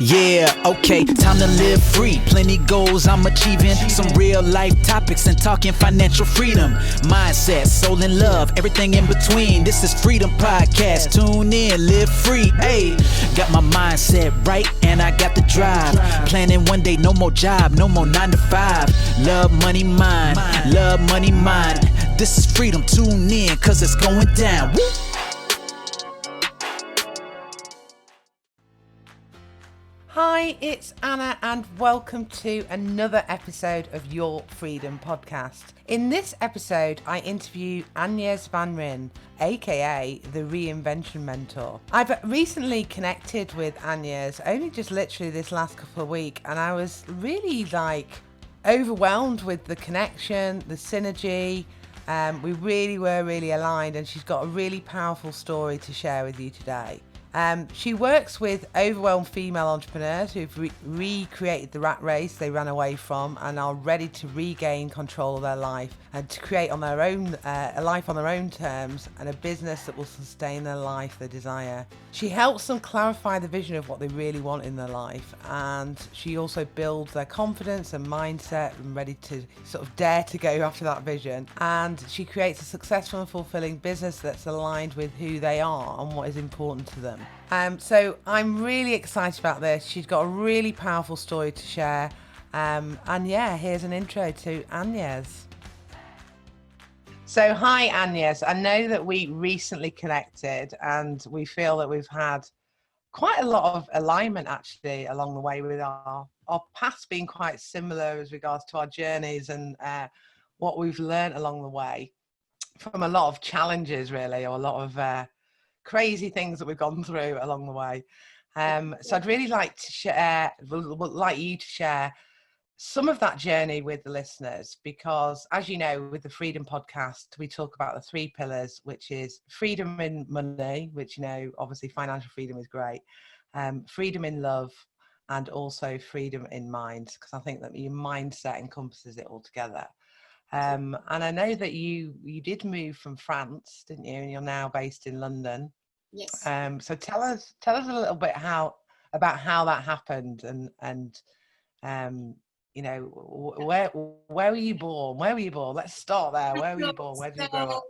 Yeah, okay, time to live free. Plenty goals I'm achieving. Some real life topics and talking financial freedom. Mindset, soul and love, everything in between. This is Freedom Podcast. Tune in, live free. Hey, got my mindset right and I got the drive. Planning one day, no more job, no more 9 to 5. Love, money, mind. Love, money, mind. This is freedom. Tune in, cause it's going down. Woo! Hi, it's Anna and welcome to another episode of Your Freedom Podcast. In this episode, I interview AnYes Van Rhijn, aka the Reinvention Mentor. I've recently connected with AnYes, only just literally this last couple of weeks, and I was really overwhelmed with the connection, the synergy. We really were aligned, and she's got a really powerful story to share with you today. She works with overwhelmed female entrepreneurs who've recreated the rat race they ran away from and are ready to regain control of their life and to create on their own a life on their own terms and a business that will sustain their life they desire. She helps them clarify the vision of what they really want in their life, and she also builds their confidence and mindset and ready to sort of dare to go after that vision. And she creates a successful and fulfilling business that's aligned with who they are and what is important to them. So I'm really excited about this. She's got a really powerful story to share. And yeah, here's an intro to AnYes. So hi, AnYes. I know that we recently connected and we feel that we've had quite a lot of alignment actually along the way with our paths being quite similar as regards to our journeys and what we've learned along the way from a lot of challenges really, or a lot of crazy things that we've gone through along the way. So I'd really like to share, would like you to share some of that journey with the listeners, because as you know, with the Freedom Podcast, we talk about the 3 pillars, which is freedom in money, which, you know, obviously financial freedom is great, freedom in love, and also freedom in mind, because I think that your mindset encompasses it all together. And I know that you did move from France, didn't you? And you're now based in London. Yes. So tell us a little bit about how that happened, and you know, where were you born? Where were you born? Let's start there. Where were you born? Where did you grow up?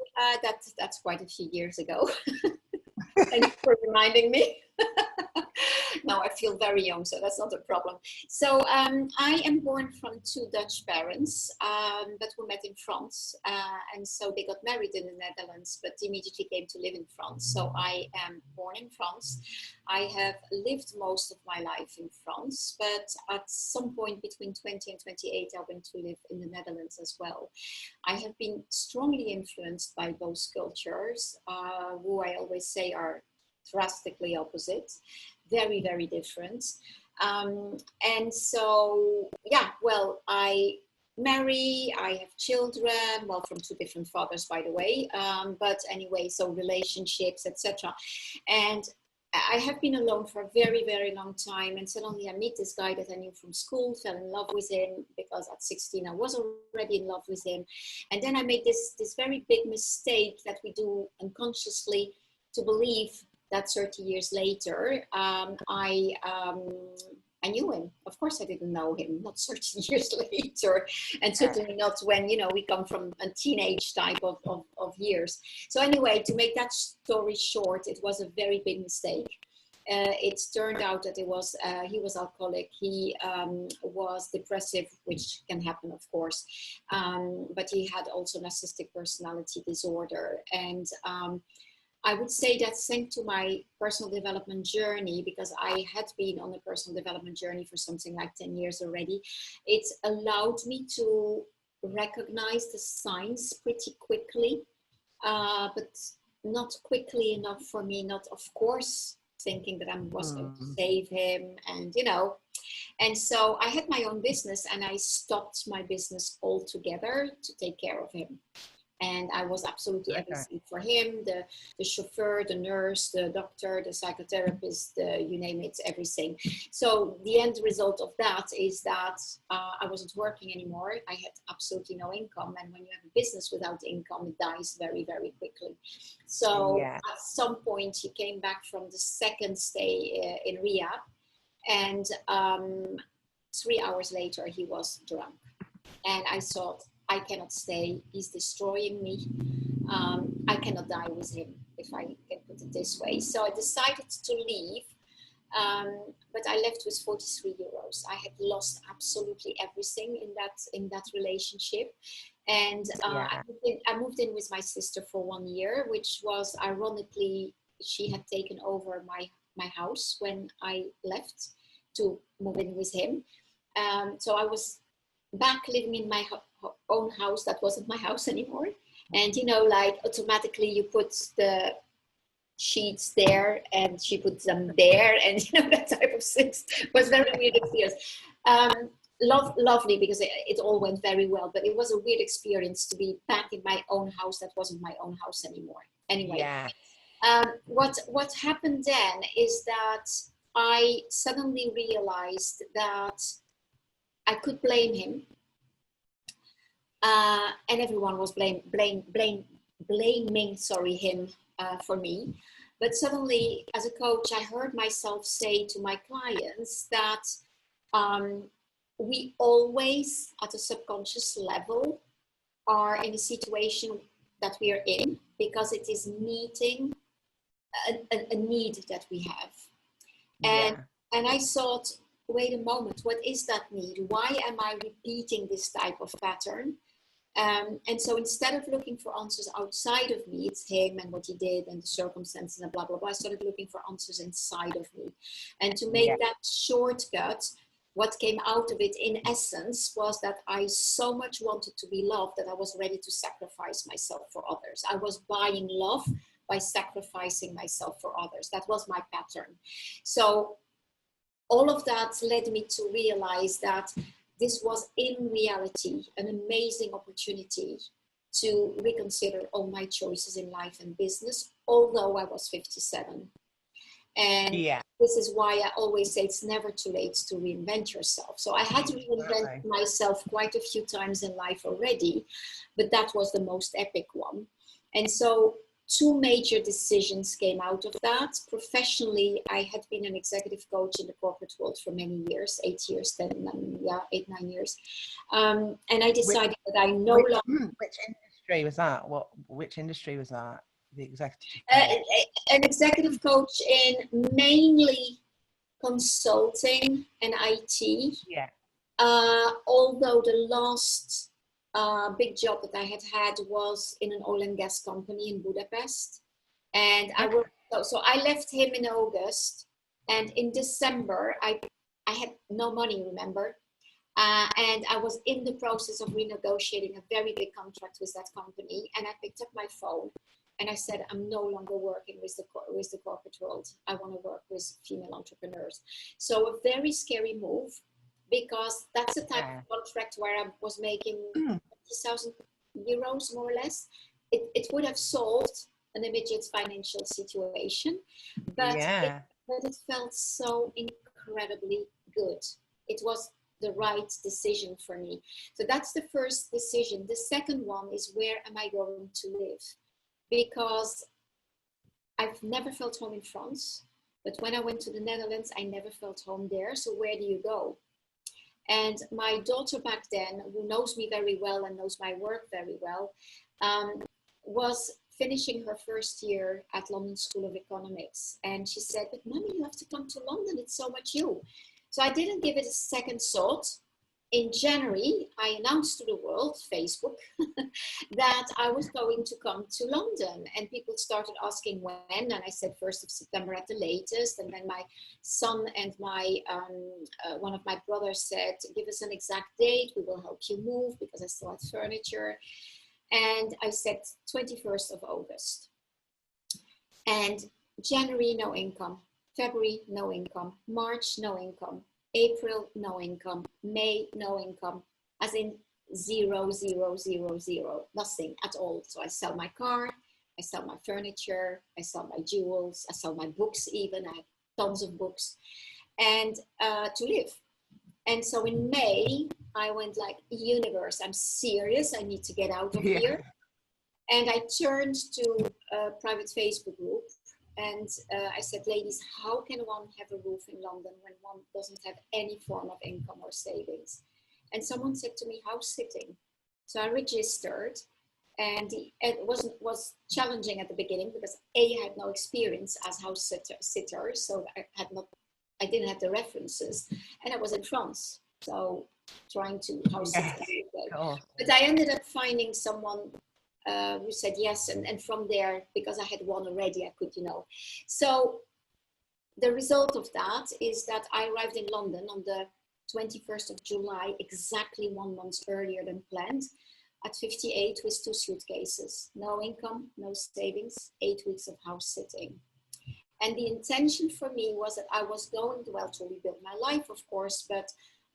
That's quite a few years ago. Thanks for reminding me. No, I feel very young, so that's not a problem. So I am born from 2 Dutch parents that were met in France. And so they got married in the Netherlands, but immediately came to live in France. So I am born in France. I have lived most of my life in France, but at some point between 20 and 28, I went to live in the Netherlands as well. I have been strongly influenced by both cultures, who I always say are drastically opposite, very, very different. And so, yeah, well, I marry, I have children, well, from 2 different fathers, by the way. But anyway, so relationships, etc. And I have been alone for a very, very long time. And suddenly I meet this guy that I knew from school, fell in love with him, because at 16 I was already in love with him. And then I made this very big mistake that we do unconsciously, to believe that 30 years later, I knew him. Of course, I didn't know him, not 30 years later, and certainly not when, you know, we come from a teenage type of years. So anyway, to make that story short, it was a very big mistake. It turned out that he was alcoholic. He was depressive, which can happen, of course, but he had also narcissistic personality disorder. And I would say that thanks to my personal development journey, because I had been on a personal development journey for something like 10 years already, it allowed me to recognize the signs pretty quickly, but not quickly enough for me, not, of course, thinking that I was going to save him, and, you know. And so I had my own business, and I stopped my business altogether to take care of him. And I was absolutely everything for him, the chauffeur, the nurse, the doctor, the psychotherapist, you name it, everything. So the end result of that is that I wasn't working anymore. I had absolutely no income. And when you have a business without income, it dies very, very quickly. So at some point, he came back from the second stay in rehab. And 3 hours later, he was drunk. And I thought, I cannot stay. He's destroying me. I cannot die with him, if I can put it this way. So I decided to leave. But I left with 43 euros. I had lost absolutely everything in that relationship. And I moved in with my sister for 1 year, which was ironically, she had taken over my house when I left to move in with him. So I was back living in my own house. That wasn't my house anymore. And, you know, like automatically you put the sheets there and she puts them there, and, you know, that type of things. It was very weird experience. Lovely, because it all went very well, but it was a weird experience to be back in my own house that wasn't my own house anymore. Anyway, what happened then is that I suddenly realized that I could blame him, and everyone was blaming him for me. But suddenly, as a coach, I heard myself say to my clients that we always, at a subconscious level, are in a situation that we are in because it is meeting a need that we have. And I thought, wait a moment, what is that need? Why am I repeating this type of pattern? And so instead of looking for answers outside of me, it's him and what he did and the circumstances and blah, blah, blah, I started looking for answers inside of me. And to make that shortcut, what came out of it in essence was that I so much wanted to be loved that I was ready to sacrifice myself for others. I was buying love by sacrificing myself for others. That was my pattern. So all of that led me to realize that this was in reality an amazing opportunity to reconsider all my choices in life and business, although I was 57. And this is why I always say it's never too late to reinvent yourself. So I had to reinvent myself quite a few times in life already, but that was the most epic one. And so 2 major decisions came out of that. Professionally, I had been an executive coach in the corporate world for many years, 8 years, 9 years. And I decided that I no longer... Which industry was that? Which industry was that? The executive an executive coach in mainly consulting and IT. Although the last big job that I had was in an oil and gas company in Budapest, and I worked. So I left him in August, and in December I had no money, remember, and I was in the process of renegotiating a very big contract with that company, and I picked up my phone and I said, I'm no longer working with the corporate world. I want to work with female entrepreneurs. So a very scary move, because that's the type of contract where I was making 20,000 euros more or less. It would have solved an immediate financial situation, but it felt so incredibly good. It was the right decision for me. So that's the first decision. The second one is, where am I going to live? Because I've never felt home in France, but when I went to the Netherlands, I never felt home there. So where do you go? And my daughter back then, who knows me very well and knows my work very well, was finishing her first year at London School of Economics. And she said, but mommy, you have to come to London. It's so much you. So I didn't give it a second thought. In January, I announced to the world, Facebook, that I was going to come to London, and people started asking when, and I said 1st of September at the latest. And then my son and my one of my brothers said, give us an exact date, we will help you move, because I still had furniture. And I said 21st of August. And January, no income. February, no income. March, no income. April, no income. May, no income. As in 0, 0, 0, 0. Nothing at all. So I sell my car, I sell my furniture, I sell my jewels, I sell my books even. I have tons of books. And to live. And so in May, I went like, universe, I'm serious. I need to get out of here. And I turned to a private Facebook group And I said, ladies, how can one have a roof in London when one doesn't have any form of income or savings? And someone said to me, house sitting. So I registered, and it was challenging at the beginning because I had no experience as house sitter, so I didn't have the references, and I was in France, so trying to house sit. Cool. But I ended up finding someone who said yes, and from there, because I had one already, I could, So the result of that is that I arrived in London on the 21st of July, exactly 1 month earlier than planned, at 58 with 2 suitcases, no income, no savings, 8 weeks of house sitting. And the intention for me was that I was going to rebuild my life, of course, but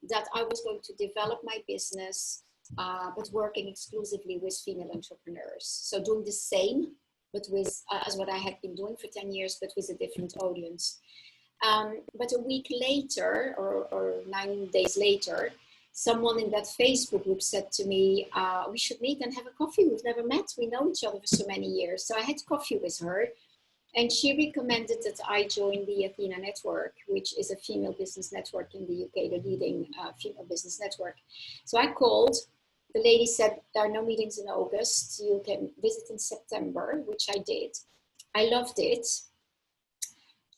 that I was going to develop my business, but working exclusively with female entrepreneurs. So doing the same, but with as what I had been doing for 10 years, but with a different audience. But a week later, or 9 days later, someone in that Facebook group said to me, we should meet and have a coffee. We've never met. We know each other for so many years. So I had coffee with her, and she recommended that I join the Athena Network, which is a female business network in the UK, the leading female business network. So I called. The lady said, there are no meetings in August. You can visit in September, which I did. I loved it.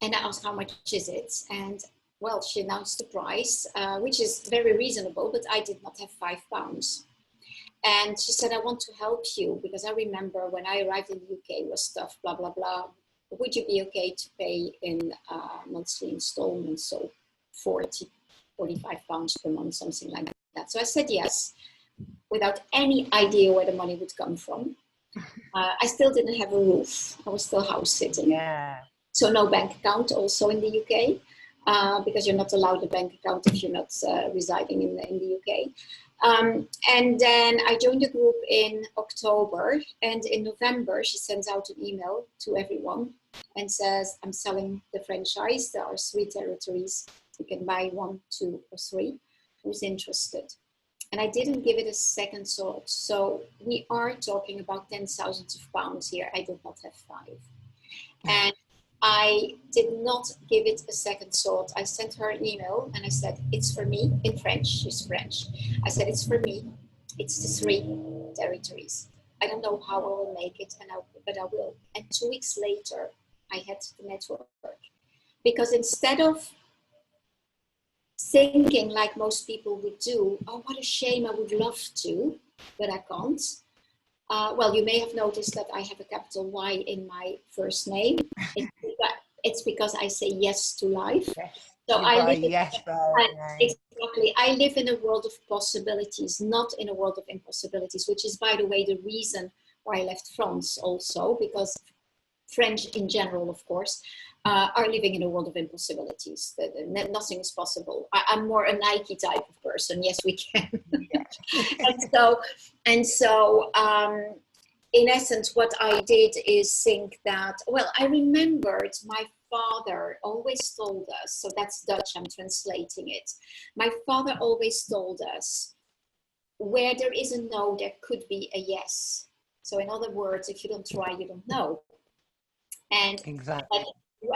And I asked, how much is it? And well, she announced the price, which is very reasonable, but I did not have £5. And she said, I want to help you, because I remember when I arrived in the UK was stuff, blah, blah, blah. Would you be okay to pay in monthly installments? So £45 per month, something like that. So I said yes, without any idea where the money would come from. I still didn't have a roof. I was still house sitting. Yeah. So no bank account also in the UK, because you're not allowed a bank account if you're not residing in the UK. And then I joined the group in October, and in November she sends out an email to everyone and says, I'm selling the franchise. There are 3 territories. You can buy 1, 2, or 3. Who's interested? And I didn't give it a second thought. So we are talking about £10,000 of pounds here. I did not have 5. And I did not give it a second thought. I sent her an email and I said, it's for me, in French. She's French. I said, it's for me. It's the 3 territories. I don't know how I will make it, but I will. And 2 weeks later, I had the network. Because instead of thinking like most people would do, oh, what a shame, I would love to, but I can't. Well, you may have noticed that I have a capital Y in my first name. It's because I say yes to life. Yes. So Exactly. I live in a world of possibilities, not in a world of impossibilities, which is, by the way, the reason why I left France also, because French in general, of course, are living in a world of impossibilities. Nothing is possible. I'm more a Nike type of person. Yes, we can. and so, in essence, what I did is think that, well, I remembered my father always told us, so that's Dutch, I'm translating it. My father always told us, where there is a no, there could be a yes. So in other words, if you don't try, you don't know. And exactly.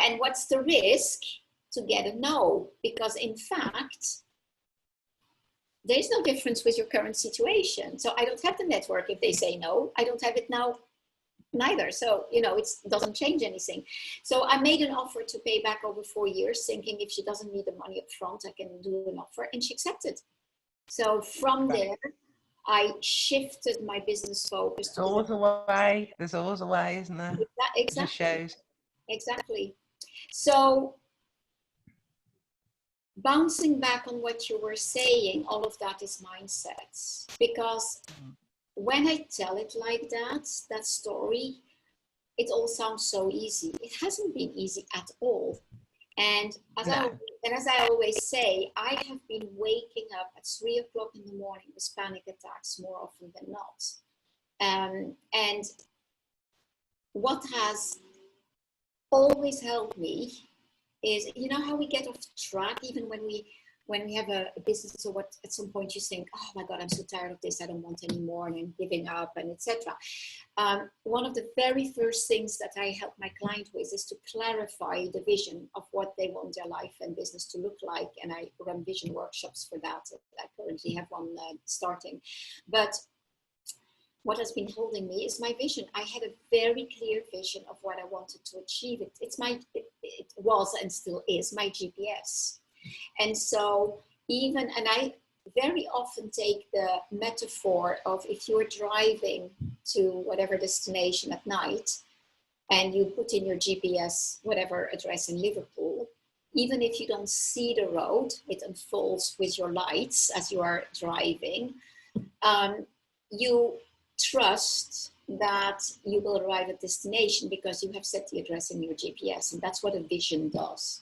And what's the risk to get a no? Because in fact, there is no difference with your current situation. So I don't have the network if they say no. I don't have it now neither. So, it doesn't change anything. So I made an offer to pay back over 4 years, thinking if she doesn't need the money up front, I can do an offer. And she accepted. So from there, I shifted my business focus. There's always a way. There's always a way, isn't there? Exactly. It just shows. Exactly. So bouncing back on what you were saying, all of that is mindsets. Because when I tell it like that story, it all sounds so easy. It hasn't been easy at all. And as I always say, I have been waking up at 3 o'clock in the morning with panic attacks more often than not. And what has always helped me is, how we get off track even when we when we have a business, so what at some point you think, oh my God, I'm so tired of this, I don't want anymore, and I'm giving up, and etc. One of the very first things that I help my client with is to clarify the vision of what they want their life and business to look like, and I run vision workshops for that. I currently have one starting, but what has been holding me is my vision. I had a very clear vision of what I wanted to achieve. It was and still is my GPS. And so and I very often take the metaphor of if you're driving to whatever destination at night and you put in your GPS, whatever address in Liverpool, even if you don't see the road, it unfolds with your lights as you are driving. You trust that you will arrive at destination because you have set the address in your GPS, and that's what a vision does.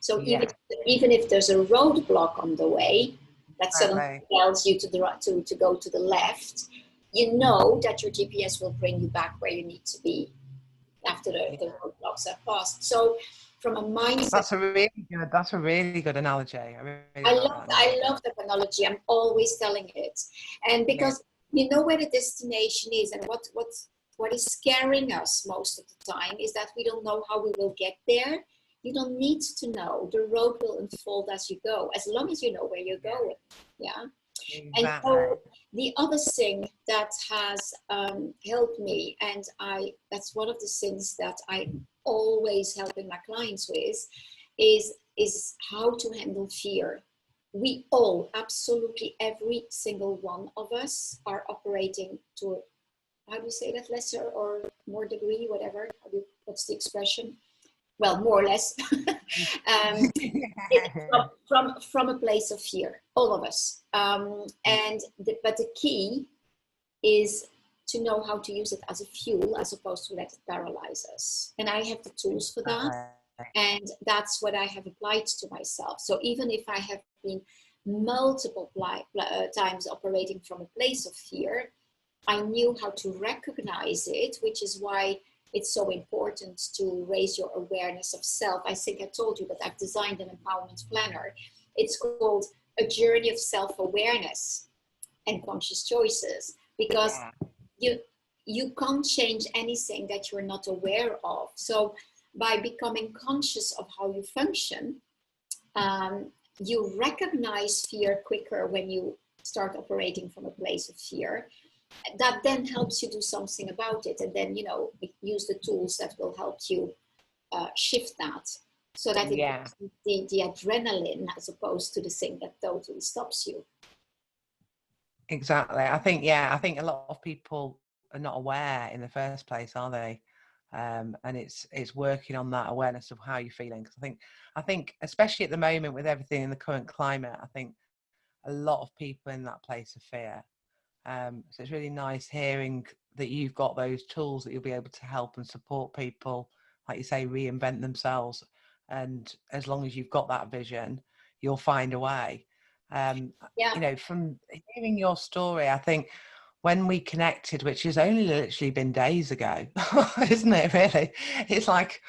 So even if there's a roadblock on the way that suddenly tells you to go to the left, you know that your GPS will bring you back where you need to be after the roadblocks are passed. So from a mindset, that's a really good analogy. I love that analogy. I'm always telling it, and because you know where the destination is, and what is scaring us most of the time is that we don't know how we will get there. You don't need to know. The road will unfold as you go, as long as you know where you're going. Yeah. Exactly. And so the other thing that has helped me, and that's one of the things that I'm always helping my clients with, is how to handle fear. We all, absolutely every single one of us, are operating to, how do you say that, lesser or more degree, whatever, what's the expression? Well, more or less, from a place of fear, all of us. But the key is to know how to use it as a fuel as opposed to let it paralyze us. And I have the tools for that. And that's what I have applied to myself. So even if I have been multiple times operating from a place of fear, I knew how to recognize it, which is why it's so important to raise your awareness of self. I think I told you that I've designed an empowerment planner. It's called A Journey of Self-Awareness and Conscious Choices, because you can't change anything that you're not aware of. So by becoming conscious of how you function, you recognize fear quicker when you start operating from a place of fear. That then helps you do something about it, and then use the tools that will help you shift that, so that the adrenaline as opposed to the thing that totally stops you. Exactly. I think a lot of people are not aware in the first place, are they? And it's working on that awareness of how you're feeling. Because I think especially at the moment with everything in the current climate, I think a lot of people in that place of fear. So it's really nice hearing that you've got those tools that you'll be able to help and support people, like you say, reinvent themselves. And as long as you've got that vision, you'll find a way. From hearing your story, I think when we connected, which has only literally been days ago, isn't it really? It's like,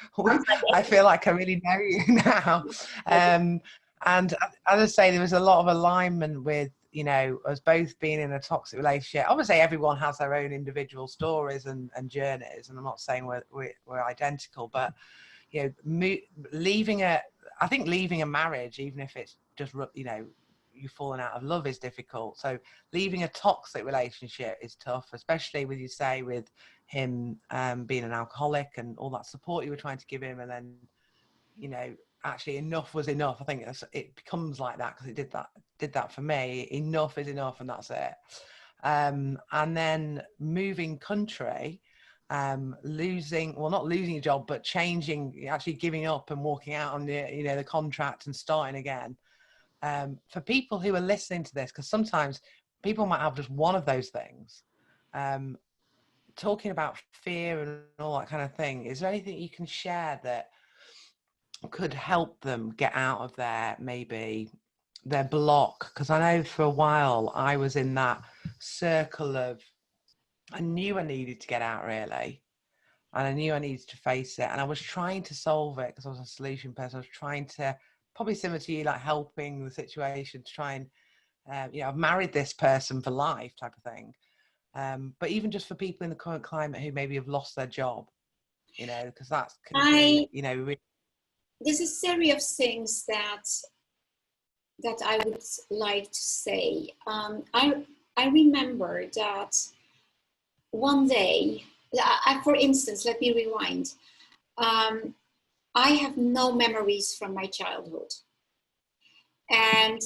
I feel like I really know you now. And as I say, there was a lot of alignment with, us both being in a toxic relationship. Obviously, everyone has their own individual stories and journeys, and I'm not saying we're identical, but leaving a marriage, even if it's just you've fallen out of love, is difficult. So leaving a toxic relationship is tough, especially with him being an alcoholic and all that support you were trying to give him, and then actually enough was enough. I think it becomes like that because it did that for me. Enough is enough, and that's it. And then moving country, not losing a job, but actually giving up and walking out on the contract and starting again. For people who are listening to this, because sometimes people might have just one of those things, talking about fear and all that kind of thing, is there anything you can share that could help them get out of their block? Because I know for a while I was in that circle of, I knew I needed to get out really, and I knew I needed to face it, and I was trying to solve it because I was a solution person. I was trying to probably similar to you, like helping the situation to try and, I've married this person for life type of thing. But even just for people in the current climate who maybe have lost their job, because that can be, there's a series of things that I would like to say. I remember that one day, for instance, let me rewind. I have no memories from my childhood. And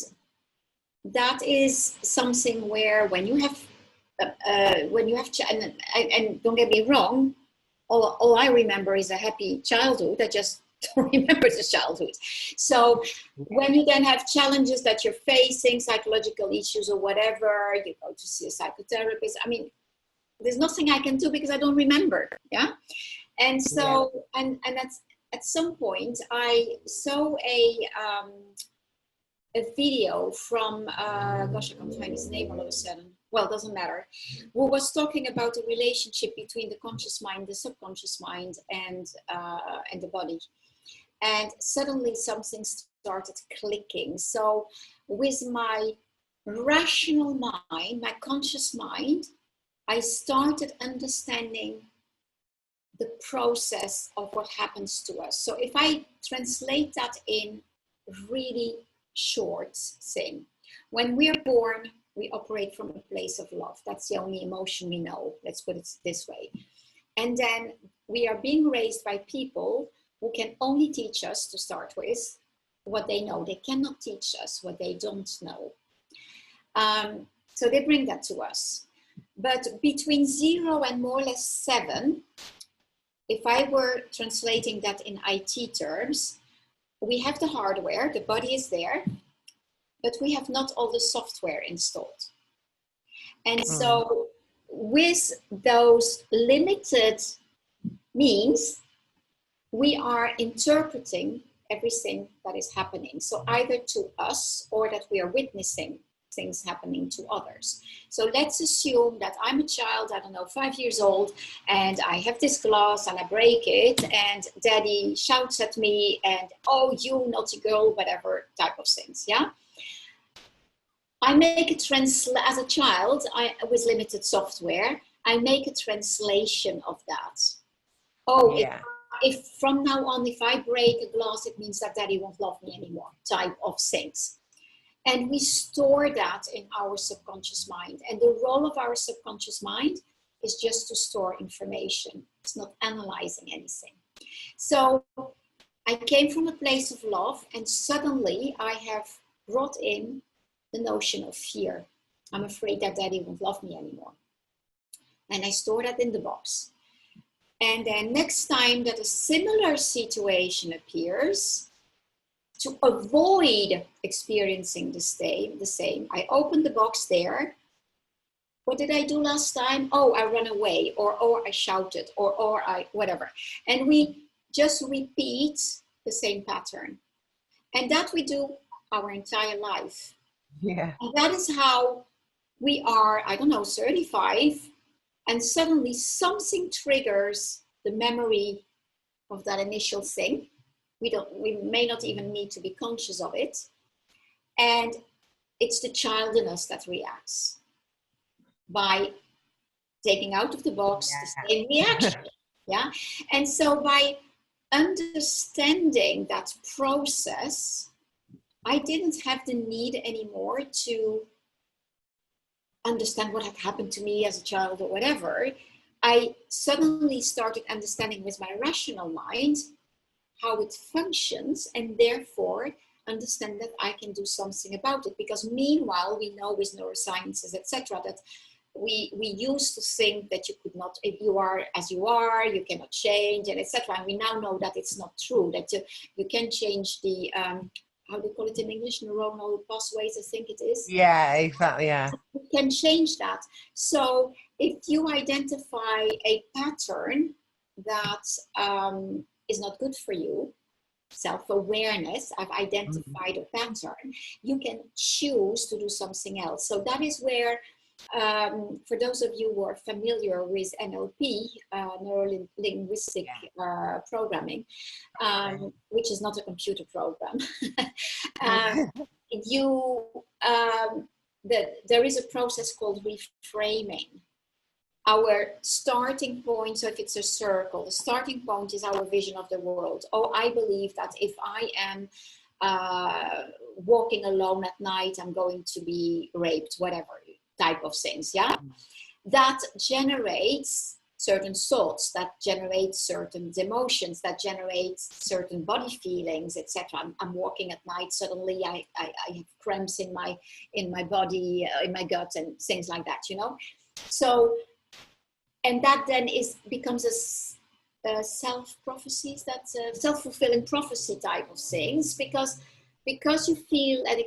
that is something where when you have, and don't get me wrong, all I remember is a happy childhood. I just don't remember the childhood. So when you then have challenges that you're facing, psychological issues or whatever, you go to see a psychotherapist. I mean, there's nothing I can do because I don't remember. Yeah. And so, and that's, at some point I saw a video from, gosh, I can't find his name all of a sudden. Well, it doesn't matter. Who was talking about the relationship between the conscious mind, the subconscious mind, and the body. And suddenly something started clicking. So with my rational mind, my conscious mind, I started understanding the process of what happens to us. So if I translate that in really short thing, when we're born, we operate from a place of love. That's the only emotion we know. Let's put it this way. And then we are being raised by people who can only teach us, to start with, what they know. They cannot teach us what they don't know. So they bring that to us. But between 0 and more or less 7, if I were translating that in IT terms, we have the hardware, the body is there, but we have not all the software installed. And so with those limited means, we are interpreting everything that is happening. So either to us or that we are witnessing things happening to others. So let's assume that I'm a child, I don't know, 5 years old, and I have this glass and I break it, and daddy shouts at me and, oh, you naughty girl, whatever type of things, yeah? I make as a child, with limited software, I make a translation of that. Oh, yeah. If from now on, if I break a glass, it means that daddy won't love me anymore, type of things. And we store that in our subconscious mind. And the role of our subconscious mind is just to store information. It's not analyzing anything. So I came from a place of love, and suddenly I have brought in the notion of fear. I'm afraid that daddy won't love me anymore. And I store that in the box. And then next time that a similar situation appears, to avoid experiencing the same, I open the box there. What did I do last time? Oh, I ran away, or I shouted, or I, whatever. And we just repeat the same pattern. And that we do our entire life. Yeah. And that is how we are, I don't know, 35, and suddenly something triggers the memory of that initial thing. We may not even need to be conscious of it. And it's the child in us that reacts by taking out of the box the same reaction. Yeah. And so by understanding that process, I didn't have the need anymore to understand what had happened to me as a child or whatever. I suddenly started understanding with my rational mind how it functions, and therefore understand that I can do something about it. Because meanwhile, we know with neurosciences, etc., that we used to think that you could not, if you are as you are, you cannot change, and etc. And we now know that it's not true, that you can change the, how do you call it in English, neuronal pathways, I think it is. Yeah, exactly, yeah. You can change that. So if you identify a pattern that is not good for you, self-awareness, I've identified a pattern, you can choose to do something else. So that is where For those of you who are familiar with NLP, neuro-linguistic programming, which is not a computer program, there is a process called reframing. Our starting point, so if it's a circle, the starting point is our vision of the world. Oh, I believe that if I am walking alone at night, I'm going to be raped, whatever type of things, yeah? That generates certain thoughts, that generates certain emotions, that generates certain body feelings, etc. I'm walking at night, suddenly I have cramps in my body, in my gut, and things like that, you know? So, and that then becomes a self-prophecies, that's a self-fulfilling prophecy type of things, because you feel and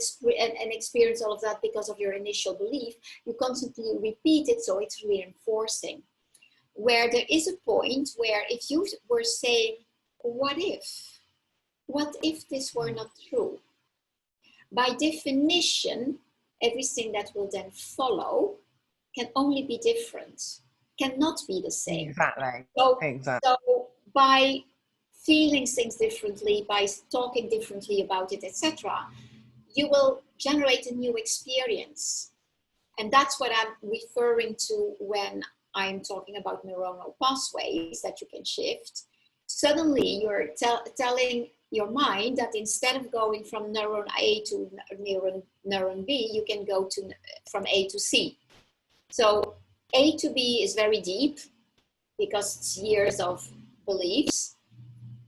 experience all of that because of your initial belief, you constantly repeat it, so it's reinforcing. Where there is a point where if you were saying, what if this were not true? By definition, everything that will then follow can only be different, cannot be the same. Exactly. So by feeling things differently, by talking differently about it, etc., you will generate a new experience. And that's what I'm referring to when I'm talking about neuronal pathways that you can shift. Suddenly you're telling your mind that instead of going from neuron A to neuron B, you can go from A to C. So A to B is very deep because it's years of beliefs.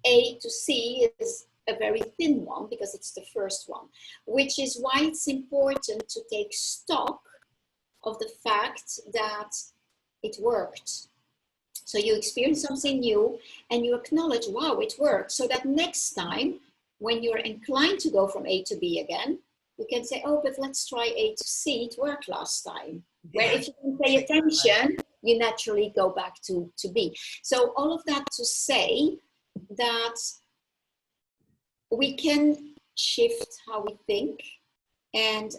A to C is a very thin one because it's the first one, which is why it's important to take stock of the fact that it worked. So you experience something new and you acknowledge, wow, it worked. So that next time when you're inclined to go from A to B again, you can say, oh, but let's try A to C, it worked last time. Where if you can pay attention, you naturally go back to B. So all of that to say that we can shift how we think, and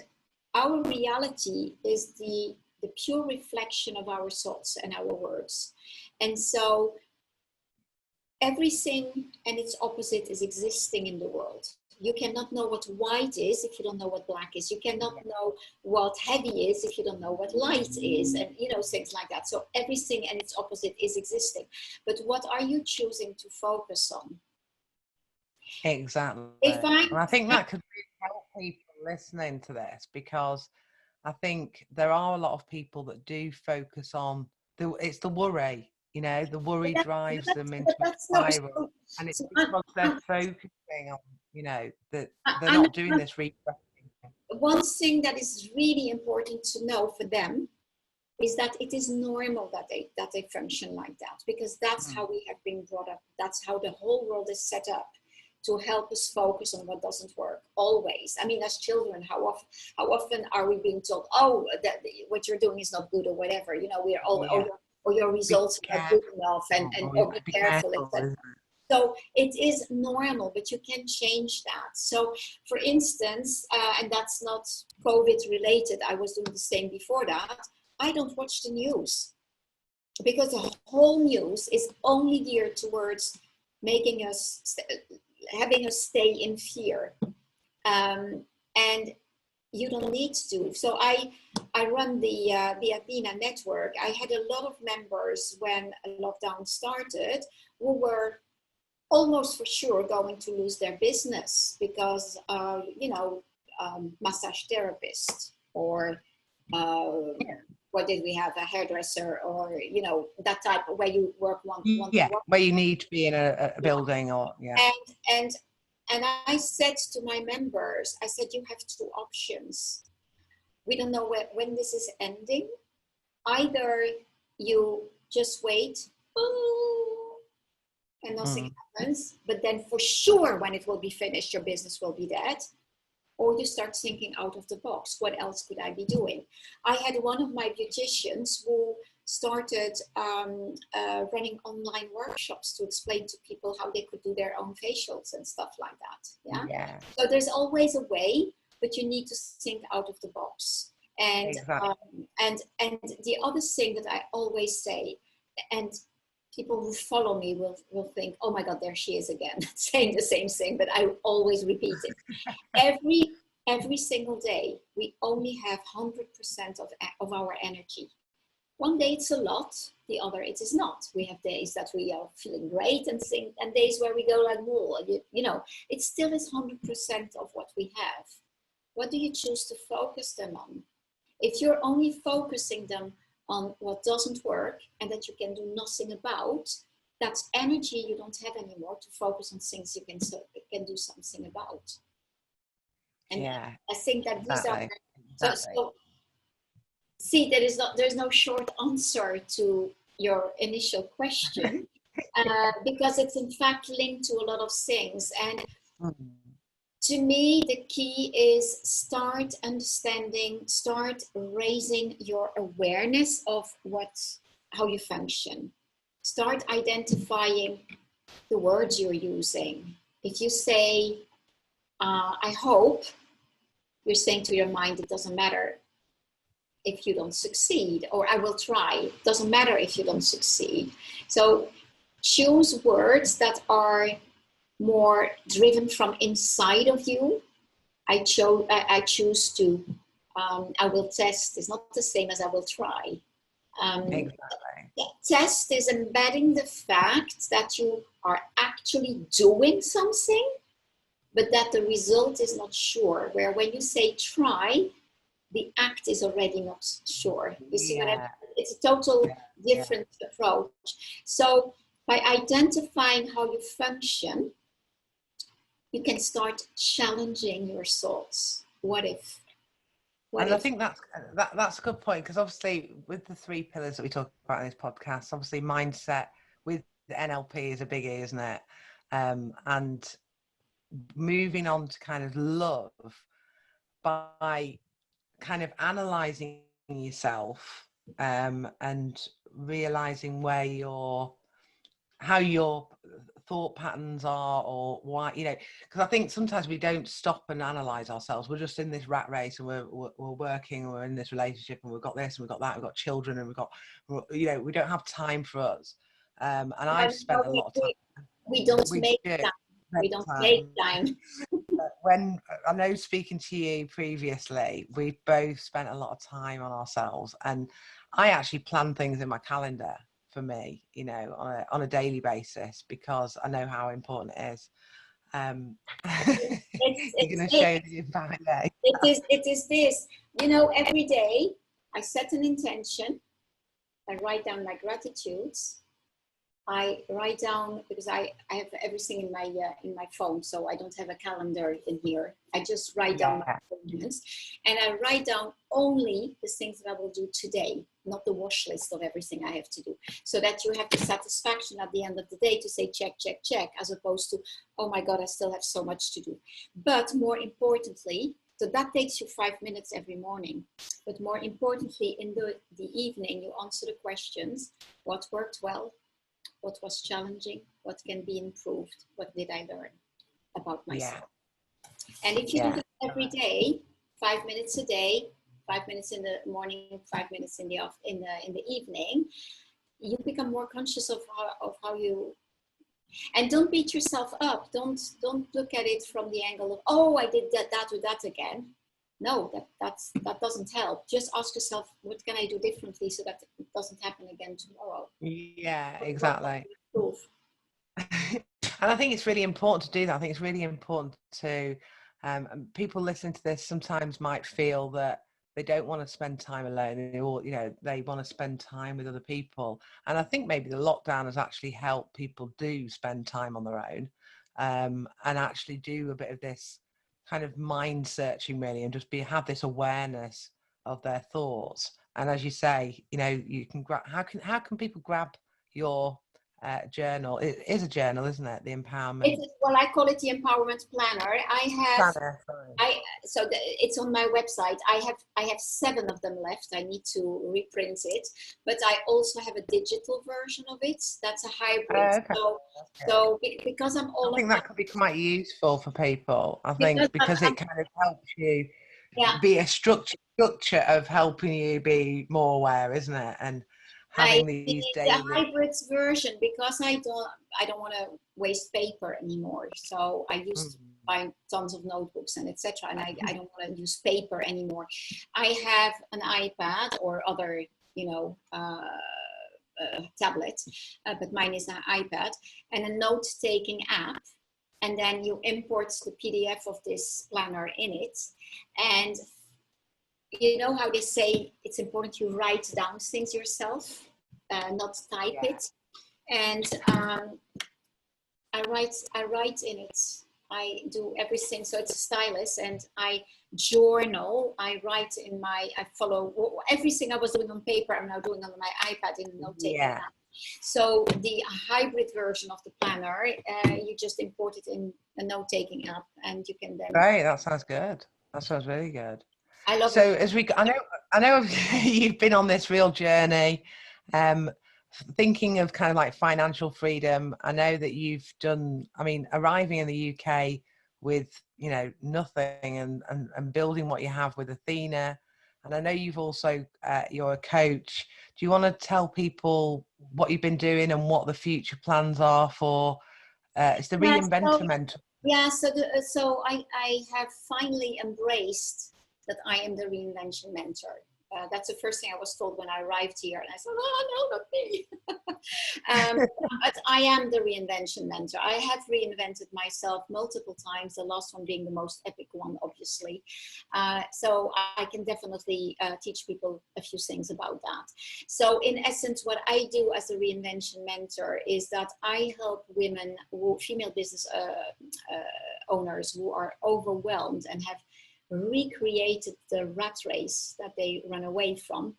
our reality is the pure reflection of our thoughts and our words. And so everything and its opposite is existing in the world. You cannot know what white is if you don't know what black is. You cannot know what heavy is if you don't know what light is, and you know, things like that. So everything and its opposite is existing. But what are you choosing to focus on? Exactly. And I think that could really help people listening to this, because I think there are a lot of people that do focus on it's the worry, you know, the worry drives them into a spiral, and it's because they're focusing on, you know, that they're not doing this reflecting. One thing that is really important to know for them is that it is normal that they function like that, because that's how we have been brought up. That's how the whole world is set up, to help us focus on what doesn't work always. I mean, as children, how often are we being told, oh, that what you're doing is not good or whatever, you know, we are all, or your results are not good enough, and be careful. So it is normal, but you can change that. So for instance, and that's not COVID related, I was doing the same before that, I don't watch the news, because the whole news is only geared towards making us, having us stay in fear. And you don't need to. So I run the Athena network. I had a lot of members when lockdown started who were almost for sure going to lose their business because, you know, massage therapist, or what did we have, a hairdresser, or, you know, that type of where you work one where you need to be in a building, or and I said to my members, I said, you have two options. We don't know when this is ending. Either you just wait, and nothing happens, but then for sure when it will be finished, your business will be dead. Or you start thinking out of the box. What else could I be doing? I had one of my beauticians who started running online workshops to explain to people how they could do their own facials and stuff like that. Yeah. So there's always a way, but you need to think out of the box. And Exactly. and the other thing that I always say, and people who follow me will think, oh my God, there she is again, saying the same thing, but I always repeat it. Every single day, we only have 100% of our energy. One day it's a lot, the other it is not. We have days that we are feeling great and days where we go like, whoa, you know, it still is 100% of what we have. What do you choose to focus them on? If you're only focusing them on what doesn't work and that you can do nothing about, that's energy you don't have anymore to focus on things you can do something about. And Yeah, I think that these are exactly. so see, there's no short answer to your initial question, because it's in fact linked to a lot of things. And to me, the key is start understanding, start raising your awareness of how you function. Start identifying the words you're using. If you say, I hope, you're saying to your mind, it doesn't matter if you don't succeed, or I will try. It doesn't matter if you don't succeed. So choose words that are more driven from inside of you. I choose to, I will test is not the same as I will try. Exactly. Test is embedding the fact that you are actually doing something, but that the result is not sure. Where when you say try, the act is already not sure. You see what I mean? It's a total different approach. So by identifying how you function, you can start challenging your thoughts. What if? And I think that's a good point, because obviously with the 3 pillars that we talk about in this podcast, obviously mindset with the NLP is a biggie, isn't it? And moving on to kind of love by kind of analyzing yourself, and realizing how your thought patterns are, or why, you know, because I think sometimes we don't stop and analyze ourselves. We're just in this rat race, and we're working, we're in this relationship, and we've got this and we've got that, we've got children, and you know, we don't have time for us. And I've spent a lot of time. We don't make time. We don't make time. When I know, speaking to you previously, we've both spent a lot of time on ourselves, and I actually plan things in my calendar for me, you know, on a daily basis, because I know how important it is. You're going to show the impact day. It is this, you know, every day I set an intention, I write down my gratitudes, I write down, because I have everything in my phone, so I don't have a calendar in here. I just write down my appointments, and I write down only the things that I will do today, not the wash list of everything I have to do, so that you have the satisfaction at the end of the day to say check, check, check, as opposed to, oh my God, I still have so much to do. But more importantly, so that takes you 5 minutes every morning. But more importantly, in the evening, you answer the questions: what worked well? What was challenging? What can be improved? What did I learn about myself? And if you do that every day, 5 minutes a day, 5 minutes in the morning, 5 minutes in the evening, you become more conscious of how you. And don't beat yourself up. Don't look at it from the angle of, oh, I did that or that again. No, that doesn't help. Just ask yourself, what can I do differently so that it doesn't happen again tomorrow? Yeah, exactly. And I think it's really important to do that. I think it's really important to, people listening to this sometimes might feel that they don't want to spend time alone, or, you know, they want to spend time with other people. And I think maybe the lockdown has actually helped people do spend time on their own, and actually do a bit of this kind of mind searching, really, and just have this awareness of their thoughts. And as you say, you know, you can how can people grab your journal? It is a journal, isn't it? The empowerment. It is, well, I call it the empowerment planner. So it's on my website. I have 7 of them left. I need to reprint it, but I also have a digital version of it. That's a hybrid. Okay. So because I'm all I think that could be quite useful for people. I think because it kind of helps you. be a structure of helping you be more aware, isn't it? And having I these need daily the hybrids version because I don't want to waste paper anymore. So I used to buy tons of notebooks and etc. And I don't want to use paper anymore. I have an iPad or other, tablet, but mine is an iPad and a note-taking app. And then you import the PDF of this planner in it. And you know how they say it's important you write down things yourself, not type it. And I write in it. I do everything. So it's a stylus, and I journal. I write I follow everything I was doing on paper. I'm now doing on my iPad in a note-taking app. So the hybrid version of the planner, you just import it in a note-taking app, and you can then. Right, that sounds good. That sounds really good. I love so it. as we, I know you've been on this real journey, thinking of kind of like financial freedom. I know that you've done. I mean, arriving in the UK with nothing and building what you have with Athena. And I know you've also, you're a coach. Do you want to tell people what you've been doing and what the future plans are for, it's the Reinvention Mentor? Yeah, so I have finally embraced that I am the Reinvention Mentor. That's the first thing I was told when I arrived here. And I said, oh, no, not me. But I am the Reinvention Mentor. I have reinvented myself multiple times, the last one being the most epic one, obviously. So I can definitely teach people a few things about that. So in essence, what I do as a Reinvention Mentor is that I help women, female business owners who are overwhelmed and have recreated the rat race that they run away from,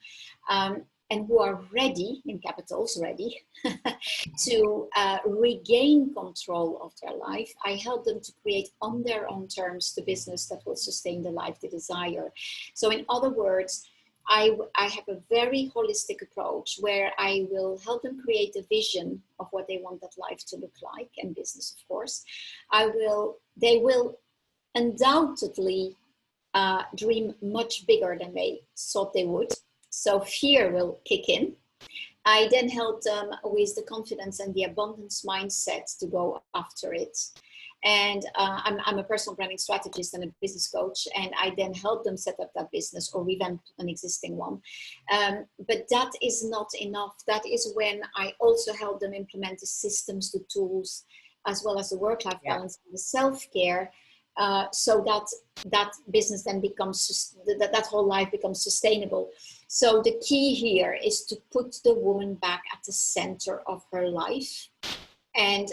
and who are ready, in capitals, ready, to regain control of their life. I help them to create on their own terms the business that will sustain the life they desire. So in other words, I have a very holistic approach where I will help them create a vision of what they want that life to look like, and business, of course. They will undoubtedly dream much bigger than they thought they would. So fear will kick in. I then help them with the confidence and the abundance mindset to go after it. And I'm a personal branding strategist and a business coach, and I then help them set up that business or revamp an existing one. But that is not enough. That is when I also help them implement the systems, the tools, as well as the work-life balance and the self-care, so that business then becomes, that whole life becomes sustainable. So the key here is to put the woman back at the center of her life and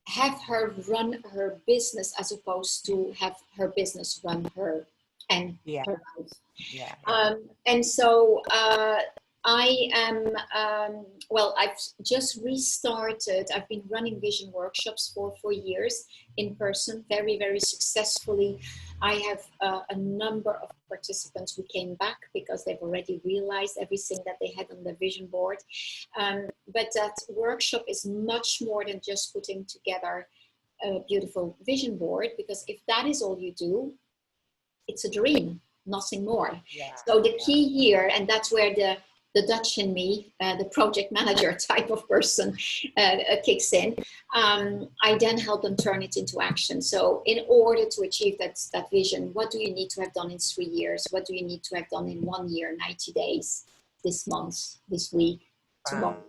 have her run her business as opposed to have her business run her and her life. And so I am, I've just restarted. I've been running vision workshops for 4 years in person, very, very successfully. I have a number of participants who came back because they've already realized everything that they had on their vision board. But that workshop is much more than just putting together a beautiful vision board, because if that is all you do, it's a dream, nothing more. So the key here, and that's where the Dutch in me, the project manager type of person kicks in. I then help them turn it into action. So in order to achieve that vision, what do you need to have done in 3 years? What do you need to have done in 1 year, 90 days, this month, this week, tomorrow?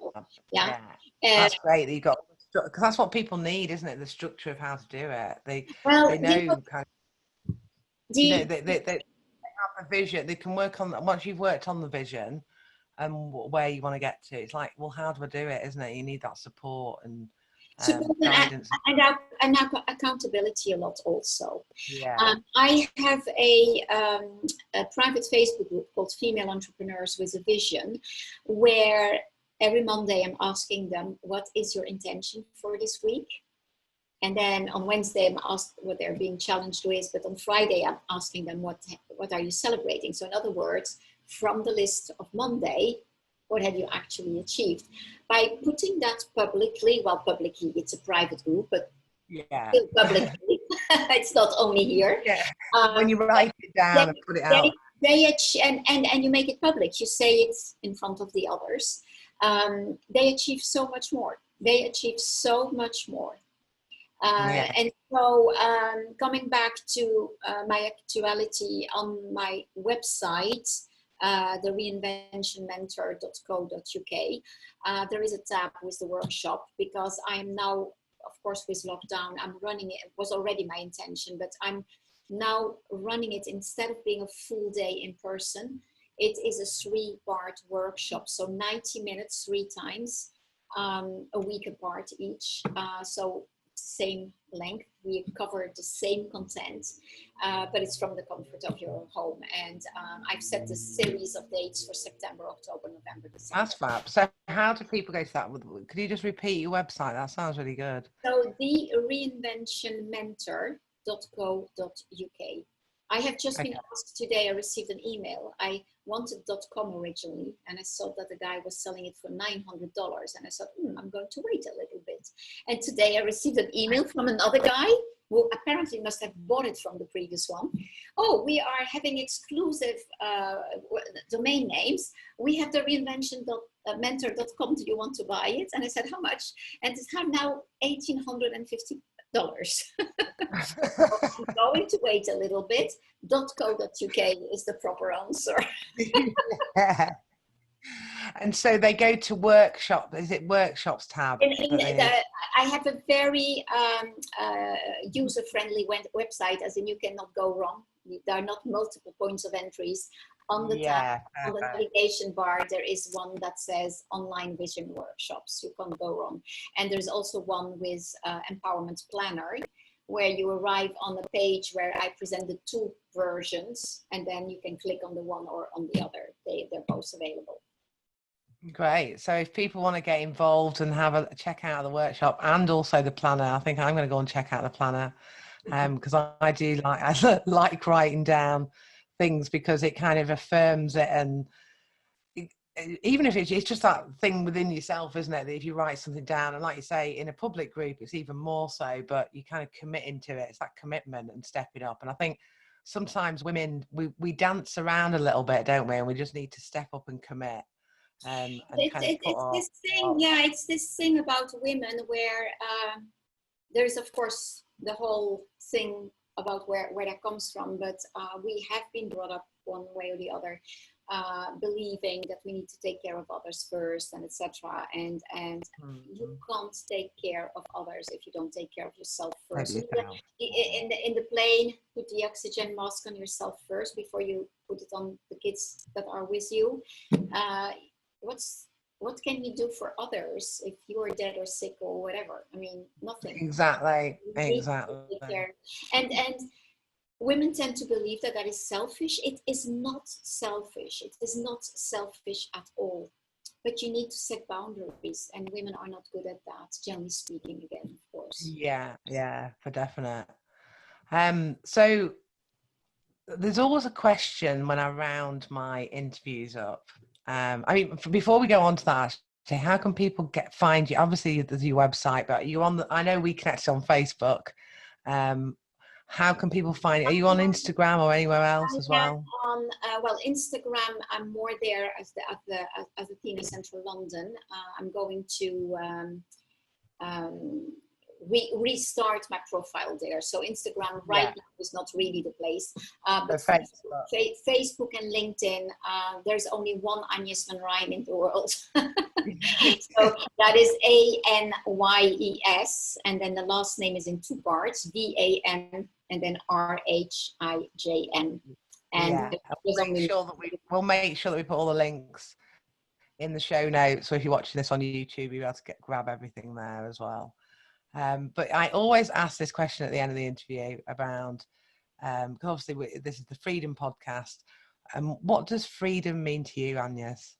That's great that you got, because that's what people need, isn't it? The structure of how to do it. They know kind of, they have a vision. They can work on, once you've worked on the vision and where you want to get to, it's like, well, how do I do it, isn't it? You need that support and guidance and accountability a lot also. I have a private Facebook group called Female Entrepreneurs with a Vision, where every Monday I'm asking them, what is your intention for this week? And then on Wednesday I'm asked what they're being challenged with, but on Friday I'm asking them, what are you celebrating? So in other words, from the list of Monday, what have you actually achieved? By putting that publicly, well, publicly, it's a private group, but still publicly, It's not only here. Yeah. When you write it down and put it out. And you make it public. You say it in front of the others. They achieve so much more. They achieve so much more. And so coming back to my actuality on my website, the reinventionmentor.co.uk, there is a tab with the workshop, because I'm now, of course, with lockdown, I'm running it. It was already my intention, but I'm now running it, instead of being a full day in person. It is a 3-part workshop, so 90 minutes 3 times, a week apart each. So same length, we cover the same content, but it's from the comfort of your home. And I've set the series of dates for September, October, November, December. That's fab. So how do people go to that? Could you just repeat your website? That sounds really good. So the Reinvention Mentor.co.uk. I have just been asked today, I received an email. I wanted .com originally, and I saw that the guy was selling it for $900. And I thought, I'm going to wait a little bit. And today I received an email from another guy who apparently must have bought it from the previous one. Oh, we are having exclusive domain names. We have the reinvention.mentor.com. Do you want to buy it? And I said, how much? And it's now $1,850. So I'm going to wait a little bit. .co.uk is the proper answer. Yeah. And so they go to workshop. Is it workshops tab? I have a very user-friendly website, as in you cannot go wrong. There are not multiple points of entries. On the tab, on the navigation bar, there is one that says online vision workshops. You can't go wrong. And there's also one with empowerment planner, where you arrive on a page where I presented 2 versions, and then you can click on the one or on the other. They're both available. Great. So if people want to get involved and have a check out of the workshop and also the planner, I think I'm going to go and check out the planner, because I do like writing down things, because it kind of affirms it. And even if it's just that thing within yourself, isn't it, that if you write something down, and like you say, in a public group it's even more so, but you kind of committing to it. It's that commitment and stepping up. And I think sometimes women, we dance around a little bit, don't we, and we just need to step up and commit. It's this thing about women where there's, of course, the whole thing about where that comes from, but we have been brought up one way or the other, believing that we need to take care of others first, and etc. And you can't take care of others if you don't take care of yourself first. In the plane, put the oxygen mask on yourself first before you put it on the kids that are with you. What can you do for others if you are dead or sick or whatever? I mean, nothing. Exactly. And women tend to believe that is selfish. It is not selfish. It is not selfish at all. But you need to set boundaries, and women are not good at that, generally speaking, again, of course. Yeah, for definite. So there's always a question when I round my interviews up. Before we go on to that, how can people find you? Obviously, there's your website, but you on I know we connected on Facebook. How can people find you? Are you on Instagram or anywhere else as well? On Instagram, I'm more there as a team in Central London. I'm going to restart my profile there. So Instagram now is not really the place, but Facebook and LinkedIn, there's only one AnYes Van Rhijn in the world. So that is AnYes, and then the last name is in 2 parts, VAN and then RHIJN. And we'll make sure that we put all the links in the show notes. So if you're watching this on YouTube, you'll be able to grab everything there as well. But I always ask this question at the end of the interview around, because obviously this is the Freedom Podcast. What does freedom mean to you, AnYes?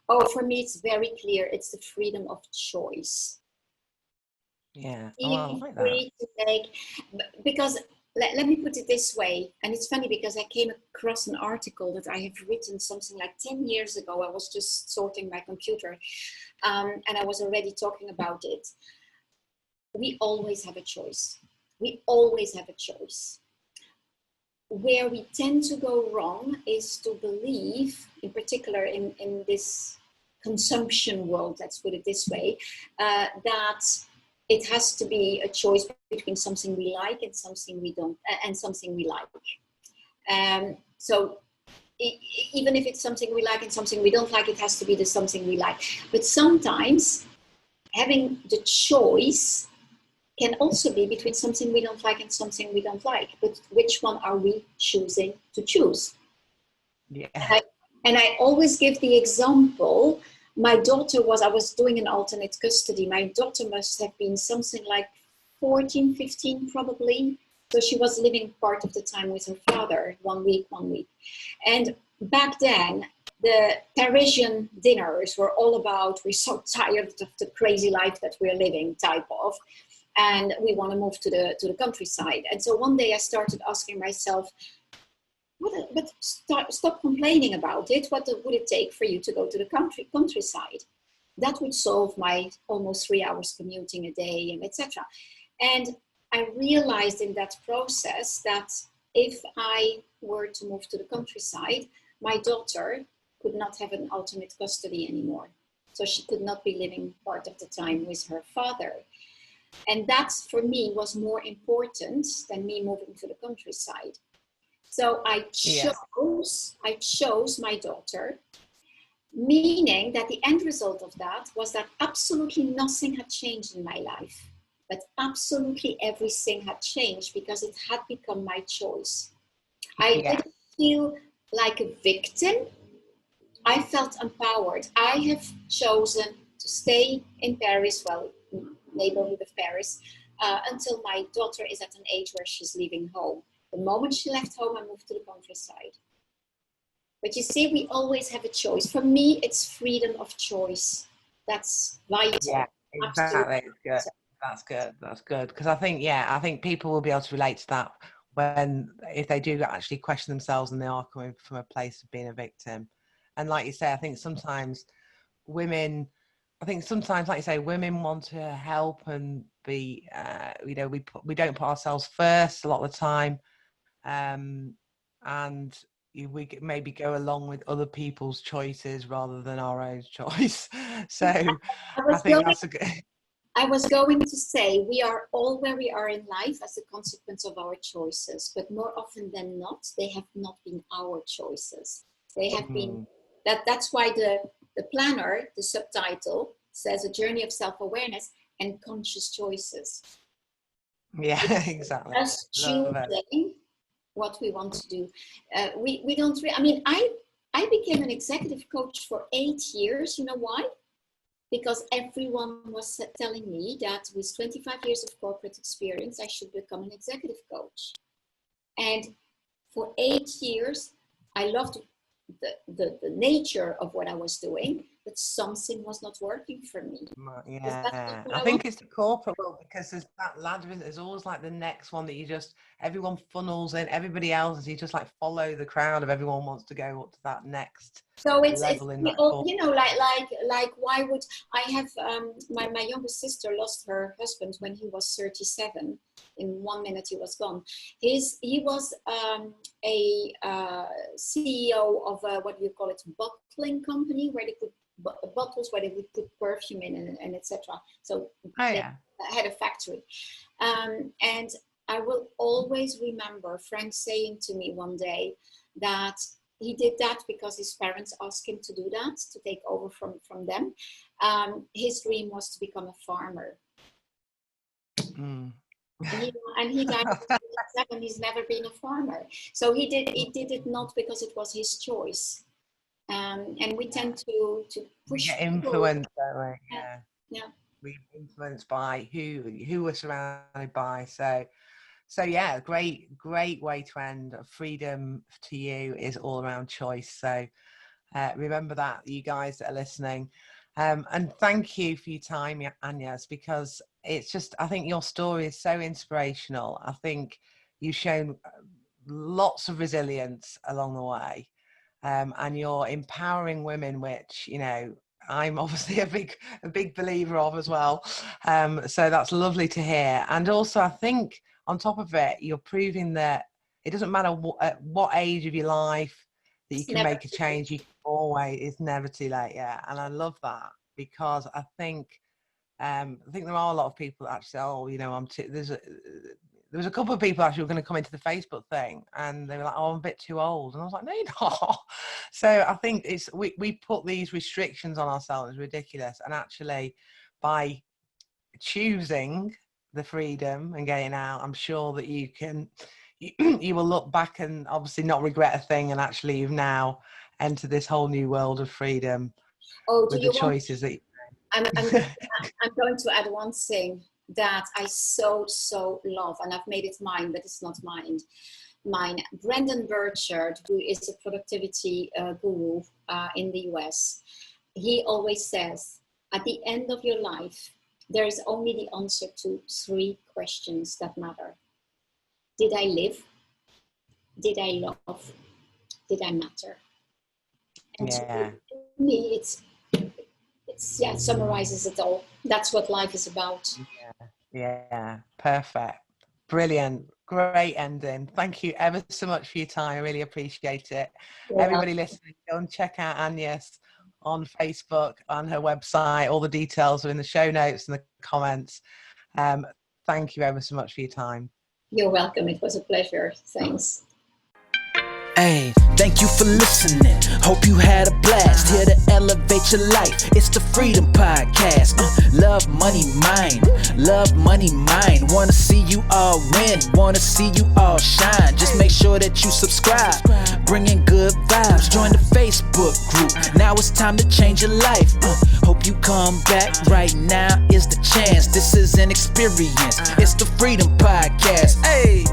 Oh, for me, it's very clear. It's the freedom of choice. Yeah. Being free to make, because let me put it this way. And it's funny because I came across an article that I have written something like 10 years ago. I was just sorting my computer, and I was already talking about it. We always have a choice. we always have a choice. Where we tend to go wrong is to believe, in particular in this consumption world, let's put it this way, that it has to be a choice between something we like and something we don't, and something we like. So even if it's something we like and something we don't like, it has to be the something we like. But sometimes having the choice can also be between something we don't like and something we don't like. But which one are we choosing to choose? Yeah. And I always give the example. My daughter I was doing an alternate custody. My daughter must have been something like 14, 15 probably. So she was living part of the time with her father, 1 week. And back then, the Parisian dinners were all about, we're so tired of the crazy life that we're living type of, and we want to move to the countryside. And so one day I started asking myself, stop complaining about it. What would it take for you to go to the countryside? That would solve my almost 3 hours commuting a day, and etc. And I realized in that process that if I were to move to the countryside, my daughter could not have an alternate custody anymore. So she could not be living part of the time with her father. And that for me was more important than me moving to the countryside. So I chose my daughter, meaning that the end result of that was that absolutely nothing had changed in my life. But absolutely everything had changed because it had become my choice. I didn't feel like a victim. I felt empowered. I have chosen to stay in Paris, neighborhood of Paris, until my daughter is at an age where she's leaving home. The moment she left home, I moved to the countryside. But you see, we always have a choice. For me, it's freedom of choice. That's vital. Yeah, exactly. Good. That's good. Because I think people will be able to relate to that if they do actually question themselves and they are coming from a place of being a victim. And like you say, I think sometimes women want to help and be, we don't put ourselves first a lot of the time. And we maybe go along with other people's choices rather than our own choice. So I think that's a good... I was going to say, we are all where we are in life as a consequence of our choices, but more often than not, they have not been our choices. They have been, that's why the planner, the subtitle says a journey of self-awareness and conscious choices. Yeah, exactly. Just choosing what we want to do. We don't, I became an executive coach for 8 years. You know why? Because everyone was telling me that with 25 years of corporate experience, I should become an executive coach. And for 8 years, I loved the nature of what I was doing, but something was not working for me. Yeah, I think it's the corporate world, because there's that ladder, there's always like the next one that everyone funnels in, everybody else, you just like follow the crowd of everyone wants to go up to that next level in that corporate. You know, like why would I have, my younger sister lost her husband when he was 37. In 1 minute he was gone. He was a CEO of what do you call it, bottling company, where they put bottles where they would put perfume in and etc. So they had a factory. And I will always remember Frank saying to me one day that he did that because his parents asked him to do that, to take over from them. His dream was to become a farmer. And he died at 27. He's never been a farmer. So he did it not because it was his choice. And we tend to push influenced that way. Yeah. We're influenced by who we're surrounded by. So yeah, great way to end. Freedom to you is all around choice. So remember that, you guys that are listening. And thank you for your time, AnYes, because it's just, I think your story is so inspirational. I think you've shown lots of resilience along the way. And you're empowering women, which, you know, I'm obviously a big believer of as well. So that's lovely to hear. And also, I think on top of it, you're proving that it doesn't matter at what age of your life that you can make a change. You can always, it's never too late. Yeah. And I love that, because I think there are a lot of people that actually, there was a couple of people actually who were going to come into the Facebook thing, and they were like, oh, I'm a bit too old. And I was like, no, you're not. So I think we put these restrictions on ourselves. It's ridiculous. And actually, by choosing the freedom and getting out, I'm sure that you will look back and obviously not regret a thing. And actually, you've now entered this whole new world of freedom with the choices that I'm going to add one thing that I so love, and I've made it mine, but it's not mine. Brandon Burchard, who is a productivity guru in the US, he always says, at the end of your life, there is only the answer to 3 questions that matter. Did I live? Did I love? Did I matter? And to me, it summarizes it all. That's what life is about. Yeah, perfect. Brilliant. Great ending. Thank you ever so much for your time. I really appreciate it. Yeah. Everybody listening, go and check out AnYes on Facebook, on her website. All the details are in the show notes and the comments. Thank you ever so much for your time. You're welcome. It was a pleasure. Thanks. Hey, thank you for listening. Hope you had a blast. Here to elevate your life. It's the Freedom Podcast. Love, money, mind. Love, money, mind. Wanna see you all win. Wanna see you all shine. Just make sure that you subscribe. Bringing good vibes. Join the Facebook group. Now it's time to change your life. Hope you come back. Right now is the chance. This is an experience. It's the Freedom Podcast. Hey.